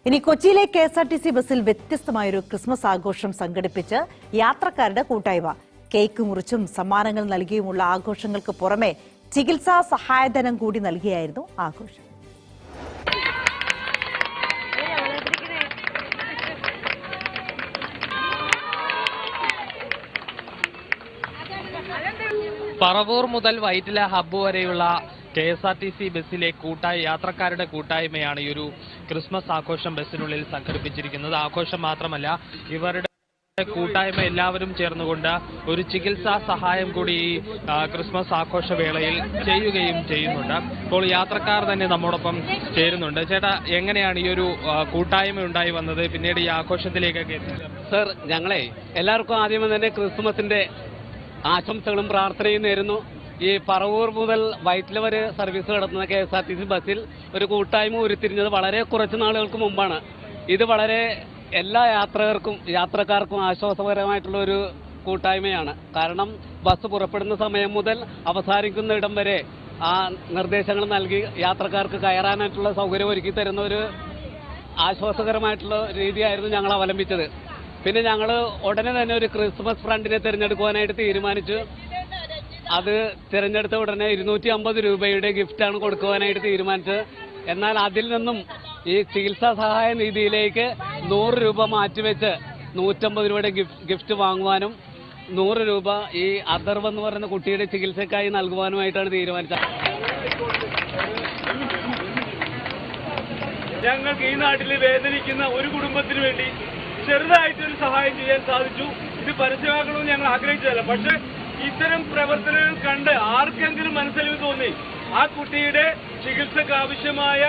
ഇനി കൊച്ചിയിലെ കെഎസ്ആർടിസി ബസ്സിൽ വ്യത്യസ്തമായൊരു ക്രിസ്മസ് ആഘോഷം സംഘടിപ്പിച്ച് യാത്രക്കാരുടെ കൂട്ടായ്മ. കേക്ക് മുറിച്ചും സമ്മാനങ്ങൾ നൽകിയുമുള്ള ആഘോഷങ്ങൾക്ക് പുറമെ ചികിത്സാ സഹായധനം കൂടി നൽകിയായിരുന്നു ആഘോഷം. പറവൂർ മുതൽ വൈറ്റില ഹബ്ബ് വരെയുള്ള കെഎസ്ആർടിസി ബസ്സിലെ യാത്രക്കാരുടെ കൂട്ടായ്മയാണ് ഈ ഒരു ക്രിസ്മസ് ആഘോഷം ബസ്സിനുള്ളിൽ സംഘടിപ്പിച്ചിരിക്കുന്നത്. ആഘോഷം മാത്രമല്ല, ഇവരുടെ കൂട്ടായ്മ എല്ലാവരും ചേർന്നുകൊണ്ട് ഒരു ചികിത്സാ സഹായം കൂടി ഈ ക്രിസ്മസ് ആഘോഷവേളയിൽ ചെയ്യുകയും ചെയ്യുന്നുണ്ട്. ഇപ്പോൾ യാത്രക്കാർ തന്നെ നമ്മോടൊപ്പം ചേരുന്നുണ്ട്. ചേട്ടാ, എങ്ങനെയാണ് ഈ ഒരു കൂട്ടായ്മ ഉണ്ടായി വന്നത്, പിന്നീട് ഈ ആഘോഷത്തിലേക്കൊക്കെ എത്തിച്ചത്? സർ, ഞങ്ങളെ എല്ലാവർക്കും ആദ്യമേ തന്നെ ക്രിസ്മസിന്റെ ആശംസകളും പ്രാർത്ഥനയും നേരുന്നു. ഈ പറവൂർ മുതൽ വൈറ്റില വരെ സർവീസ് നടത്തുന്ന കെഎസ്ആർടിസി ബസ്സിൽ ഒരു കൂട്ടായ്മ ഉരുത്തിരിഞ്ഞത് വളരെ കുറച്ച് നാളുകൾക്ക് മുമ്പാണ്. ഇത് വളരെ എല്ലാ യാത്രക്കാർക്കും ആശ്വാസകരമായിട്ടുള്ള ഒരു കൂട്ടായ്മയാണ്. കാരണം ബസ് പുറപ്പെടുന്ന സമയം മുതൽ അവസാനിക്കുന്ന ഇടം വരെ ആ നിർദ്ദേശങ്ങൾ നൽകി യാത്രക്കാർക്ക് കയറാനായിട്ടുള്ള സൗകര്യം ഒരുക്കി തരുന്ന ഒരു ആശ്വാസകരമായിട്ടുള്ള രീതിയായിരുന്നു ഞങ്ങൾ അവലംബിച്ചത്. പിന്നെ ഞങ്ങൾ ഉടനെ തന്നെ ഒരു ക്രിസ്മസ് ഫ്രണ്ടിനെ തിരഞ്ഞെടുക്കുവാനായിട്ട് തീരുമാനിച്ചു. അത് തിരഞ്ഞെടുത്ത ഉടനെ 250 രൂപയുടെ ഗിഫ്റ്റാണ് കൊടുക്കുവാനായിട്ട് തീരുമാനിച്ചത്. എന്നാൽ അതിൽ നിന്നും ഈ ചികിത്സാ സഹായ നിധിയിലേക്ക് 100 രൂപ മാറ്റിവെച്ച് 150 രൂപയുടെ ഗിഫ്റ്റ് വാങ്ങുവാനും 100 രൂപ ഈ അഥർവ് എന്ന് പറയുന്ന കുട്ടിയുടെ ചികിത്സയ്ക്കായി നൽകുവാനുമായിട്ടാണ് തീരുമാനിച്ചത്. ഞങ്ങൾക്ക് ഈ നാട്ടിൽ വേദനിക്കുന്ന ഒരു കുടുംബത്തിന് വേണ്ടി ചെറുതായിട്ടൊരു സഹായം ചെയ്യാൻ സാധിച്ചു. ഇത് പരസ്യമാക്കണമെന്ന് ഞങ്ങൾ ആഗ്രഹിച്ചതല്ല. പക്ഷെ ഇത്തരം പ്രവർത്തനങ്ങൾ കണ്ട് ആർക്കെങ്കിലും മനസ്സിൽ തോന്നി ആ കുട്ടിയുടെ ചികിത്സക്ക് ആവശ്യമായ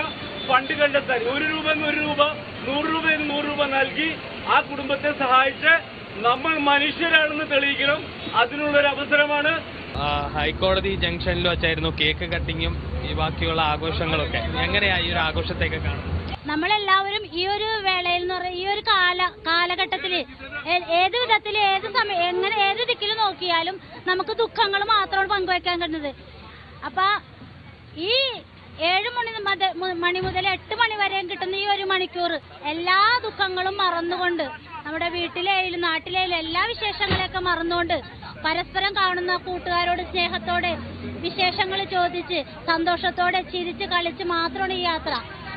ഫണ്ട് കണ്ടെത്താൻ 1 രൂപ 100 രൂപ 100 രൂപ 100 രൂപ നൽകി ആ കുടുംബത്തെ സഹായിച്ച് നമ്മൾ മനുഷ്യരാണെന്ന് തെളിയിക്കണം. അതിനുള്ളൊരു അവസരമാണ്. ഹൈക്കോടതി ജംഗ്ഷനിൽ വെച്ചായിരുന്നു കേക്ക് കട്ടിങ്ങും ഈ ബാക്കിയുള്ള ആഘോഷങ്ങളൊക്കെ. എങ്ങനെയാ ഈ ഒരു ആഘോഷത്തേക്ക് കാണുന്നത്? നമ്മളെല്ലാവരും ഈ ഒരു വേളയിൽ എന്ന് പറയുന്നത് ഈ ഒരു കാലഘട്ടത്തിൽ ഏത് വിധത്തിൽ ഏത് സമയം എങ്ങനെ ഏത് ദിക്കിൽ നോക്കിയാലും നമുക്ക് ദുഃഖങ്ങൾ മാത്രമാണ് പങ്കുവയ്ക്കാൻ കഴിയുന്നത്. അപ്പൊ ഈ 7 മണി മുതൽ 8 മണി വരെയും കിട്ടുന്ന ഈ 1 മണിക്കൂർ എല്ലാ ദുഃഖങ്ങളും മറന്നുകൊണ്ട് നമ്മുടെ വീട്ടിലെയും നാട്ടിലെയും എല്ലാ വിശേഷങ്ങളെയൊക്കെ മറന്നുകൊണ്ട് പരസ്പരം കാണുന്ന കൂട്ടുകാരോട് സ്നേഹത്തോടെ വിശേഷങ്ങൾ ചോദിച്ച് സന്തോഷത്തോടെ ചിരിച്ച് കളിച്ച് മാത്രമാണ് ഈ യാത്ര.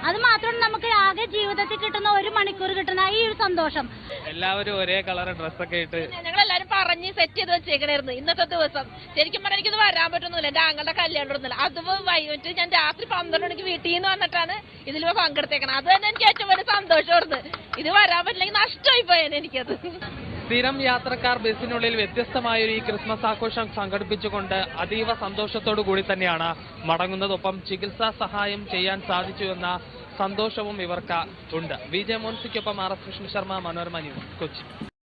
അത് മാത്രമാണ് നമുക്ക് ആകെ ജീവിതത്തിൽ കിട്ടുന്ന 1 മണിക്കൂർ കിട്ടുന്ന ഈ ഒരു സന്തോഷം. എല്ലാവരും ഒരേ കളർ ഡ്രസ്സൊക്കെ ഇട്ട് ഞങ്ങളെല്ലാരും പറഞ്ഞ് സെറ്റ് ചെയ്ത് വെച്ചേക്കണായിരുന്നു. ഇന്നത്തെ ദിവസം ശരിക്കും പറഞ്ഞാൽ എനിക്കിത് വരാൻ പറ്റുന്നില്ല. എന്റെ ആങ്ങളുടെ കല്യാണം ഒന്നുമില്ല. അത് വൈകിട്ട് ഞാൻ രാത്രി 12 മണിക്ക് വീട്ടിൽ നിന്ന് വന്നിട്ടാണ് ഇതിൽ പങ്കെടുത്തേക്കണം. അത് തന്നെ എനിക്ക് ഏറ്റവും വലിയ സന്തോഷമായിരുന്നു. ഇത് വരാൻ പറ്റില്ലെങ്കിൽ നഷ്ടമായി പോയേനെ എനിക്കത്. സ്ഥിരം യാത്രക്കാർ ബസ്സിനുള്ളിൽ വ്യത്യസ്തമായൊരു ഈ ക്രിസ്മസ് ആഘോഷം സംഘടിപ്പിച്ചുകൊണ്ട് അതീവ സന്തോഷത്തോടു കൂടി തന്നെയാണ് മടങ്ങുന്നത്. ഒപ്പം ചികിത്സാ സഹായം ചെയ്യാൻ സാധിച്ചു എന്ന സന്തോഷവും ഇവർക്ക് ഉണ്ട്. വിജയ മോൻസിക്കൊപ്പം RS കൃഷ്ണ ശർമ്മ, മനോരമ ന്യൂസ്, കൊച്ചി.